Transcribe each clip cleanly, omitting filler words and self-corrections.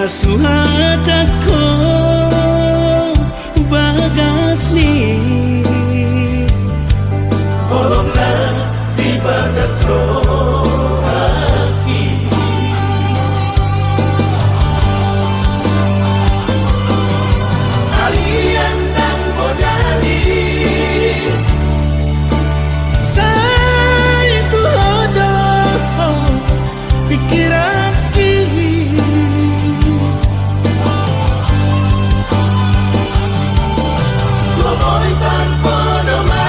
suhadako bagas ni Tolonglah di bagas roh hati kalian tak modali saya itu hodoh pikiran ini Somoy tanpa nama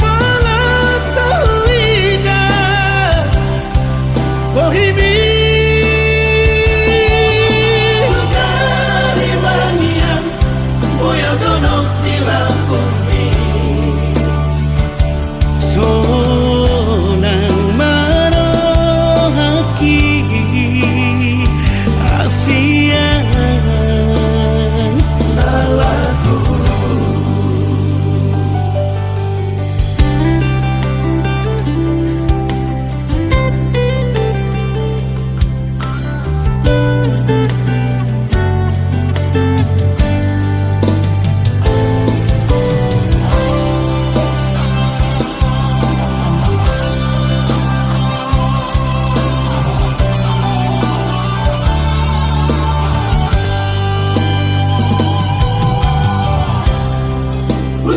malah sahida bohimi Sukari manian Boya donok di lakumi sonang marohaki asian Lalaku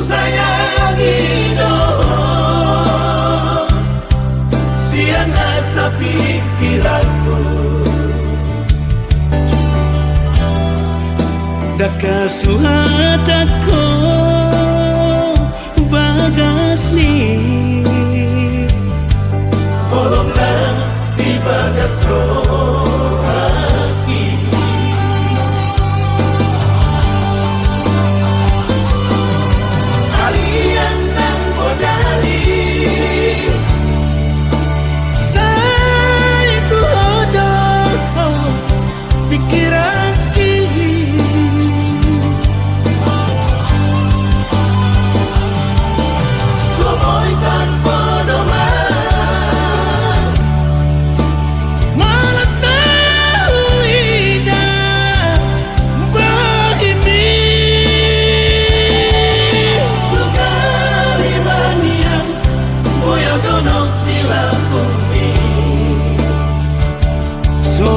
sayangi dong siang asa pikiranku daka suhadako bagas ni tolonglah di bagas roh hati kalian tak modali saya itu hodoh pikiran ini Somoy tanpa nama malah sahida bohimi Sukari manian Boya donok di lakumi so